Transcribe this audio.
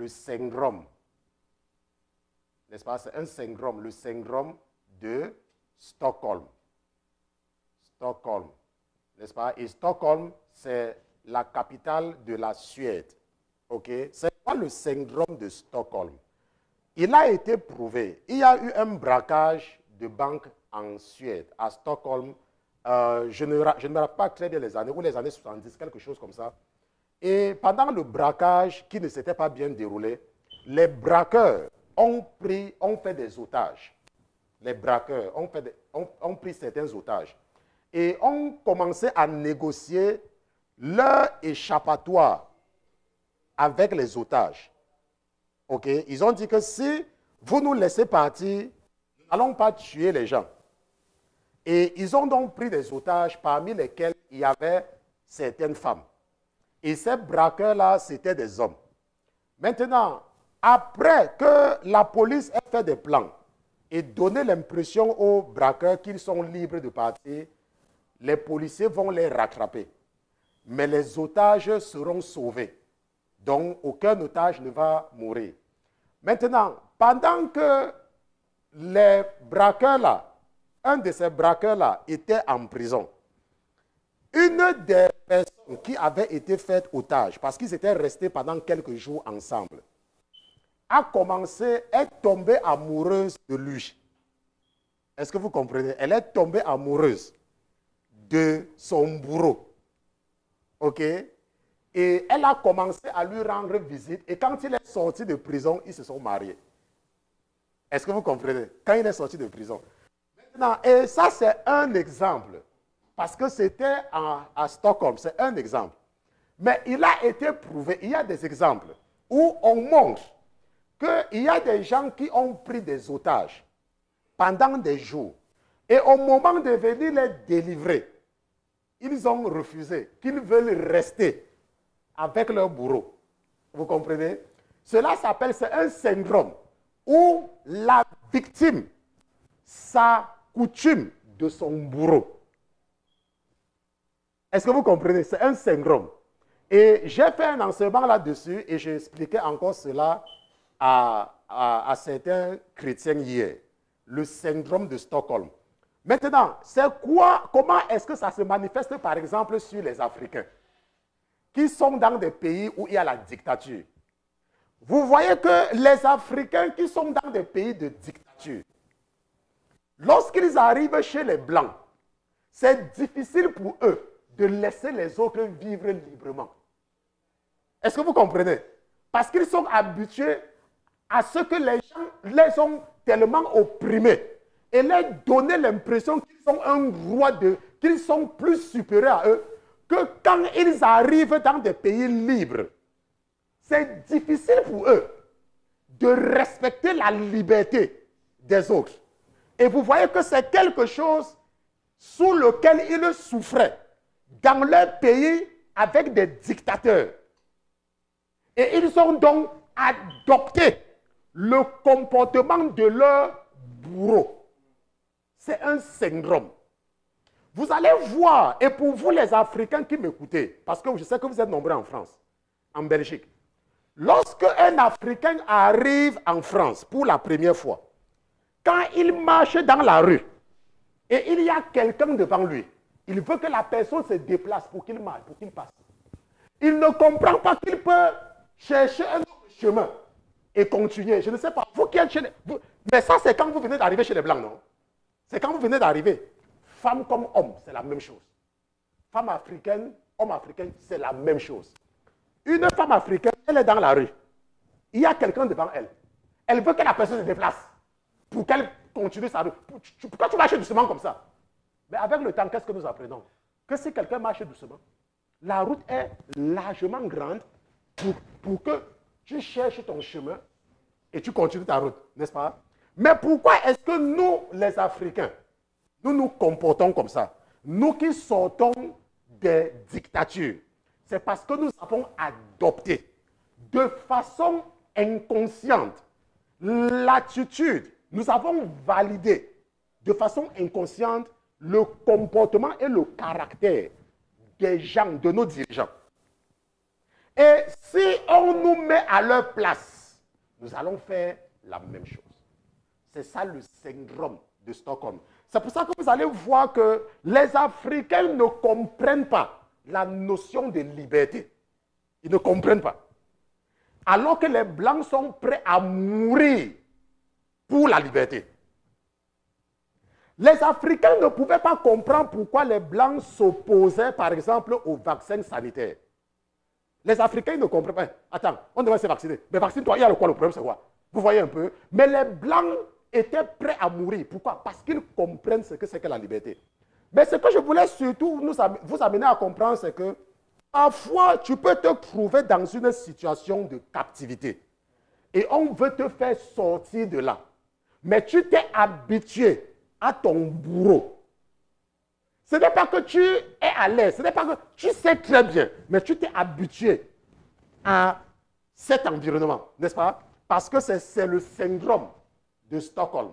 le syndrome, n'est-ce pas? C'est un syndrome, le syndrome de Stockholm. Stockholm, n'est-ce pas? Et Stockholm, c'est la capitale de la Suède. Ok? C'est quoi le syndrome de Stockholm? Il a été prouvé. Il y a eu un braquage de banque en Suède, à Stockholm. Je ne me rappelle pas très bien les années, ou les années 70, quelque chose comme ça. Et pendant le braquage qui ne s'était pas bien déroulé, les braqueurs ont fait des otages. Les braqueurs ont pris certains otages. Et ont commencé à négocier leur échappatoire avec les otages. Ok? Ils ont dit que si vous nous laissez partir, nous n'allons pas tuer les gens. Et ils ont donc pris des otages parmi lesquels il y avait certaines femmes. Et ces braqueurs-là, c'était des hommes. Maintenant, après que la police ait fait des plans et donné l'impression aux braqueurs qu'ils sont libres de partir, les policiers vont les rattraper. Mais les otages seront sauvés. Donc, aucun otage ne va mourir. Maintenant, pendant que les braqueurs-là, un de ces braqueurs-là était en prison, une des personnes qui avait été faite otage, parce qu'ils étaient restés pendant quelques jours ensemble, a commencé à être tombée amoureuse de lui. Est-ce que vous comprenez? Elle est tombée amoureuse de son bourreau. OK? Et elle a commencé à lui rendre visite. Et quand il est sorti de prison, ils se sont mariés. Est-ce que vous comprenez? Quand il est sorti de prison. Maintenant, et ça, c'est un exemple. Parce que c'était à Stockholm. C'est un exemple. Mais il a été prouvé, il y a des exemples où on montre qu'il y a des gens qui ont pris des otages pendant des jours. Et au moment de venir les délivrer, ils ont refusé, qu'ils veulent rester avec leur bourreau. Vous comprenez? Cela s'appelle, c'est un syndrome où la victime s'accoutume de son bourreau. Est-ce que vous comprenez? C'est un syndrome. Et j'ai fait un enseignement là-dessus et j'ai expliqué encore cela à certains chrétiens hier. Le syndrome de Stockholm. Maintenant, c'est quoi, comment est-ce que ça se manifeste par exemple sur les Africains qui sont dans des pays où il y a la dictature? Vous voyez que les Africains qui sont dans des pays de dictature, lorsqu'ils arrivent chez les Blancs, c'est difficile pour eux de laisser les autres vivre librement. Est-ce que vous comprenez? Parce qu'ils sont habitués à ce que les gens les ont tellement opprimés et leur donner l'impression qu'ils sont un roi qu'ils sont plus supérieurs à eux, que quand ils arrivent dans des pays libres, c'est difficile pour eux de respecter la liberté des autres. Et vous voyez que c'est quelque chose sous lequel ils souffraient dans leur pays avec des dictateurs. Et ils ont donc adopté le comportement de leur bourreau. C'est un syndrome. Vous allez voir, et pour vous les Africains qui m'écoutez, parce que je sais que vous êtes nombreux en France, en Belgique, lorsque un Africain arrive en France pour la première fois, quand il marche dans la rue, et il y a quelqu'un devant lui, il veut que la personne se déplace pour qu'il marche, pour qu'il passe. Il ne comprend pas qu'il peut chercher un autre chemin et continuer. Je ne sais pas, vous qui êtes chez les... Mais ça, c'est quand vous venez d'arriver chez les Blancs, non? C'est quand vous venez d'arriver. Femme comme homme, c'est la même chose. Femme africaine, homme africain, c'est la même chose. Une femme africaine, elle est dans la rue. Il y a quelqu'un devant elle. Elle veut que la personne se déplace pour qu'elle continue sa rue. Pourquoi tu marches doucement comme ça? Mais avec le temps, qu'est-ce que nous apprenons? Que si quelqu'un marche doucement, la route est largement grande pour que tu cherches ton chemin et tu continues ta route, n'est-ce pas? Mais pourquoi est-ce que nous, les Africains, nous nous comportons comme ça? Nous qui sortons des dictatures, c'est parce que nous avons adopté de façon inconsciente l'attitude, nous avons validé de façon inconsciente le comportement et le caractère des gens, de nos dirigeants. Et si on nous met à leur place, nous allons faire la même chose. C'est ça le syndrome de Stockholm. C'est pour ça que vous allez voir que les Africains ne comprennent pas la notion de liberté. Ils ne comprennent pas. Alors que les Blancs sont prêts à mourir pour la liberté. Les Africains ne pouvaient pas comprendre pourquoi les Blancs s'opposaient, par exemple, aux vaccins sanitaires. Les Africains ne comprennent pas. Attends, on devrait se vacciner. Mais vaccine-toi, il y a quoi? Le problème, c'est quoi? Vous voyez un peu? Mais les Blancs étaient prêts à mourir. Pourquoi? Parce qu'ils comprennent ce que c'est que la liberté. Mais ce que je voulais surtout vous amener à comprendre, c'est que parfois, tu peux te trouver dans une situation de captivité. Et on veut te faire sortir de là. Mais tu t'es habitué à ton bourreau. Ce n'est pas que tu es à l'aise, ce n'est pas que tu sais très bien, mais tu t'es habitué à cet environnement, n'est-ce pas? Parce que c'est le syndrome de Stockholm.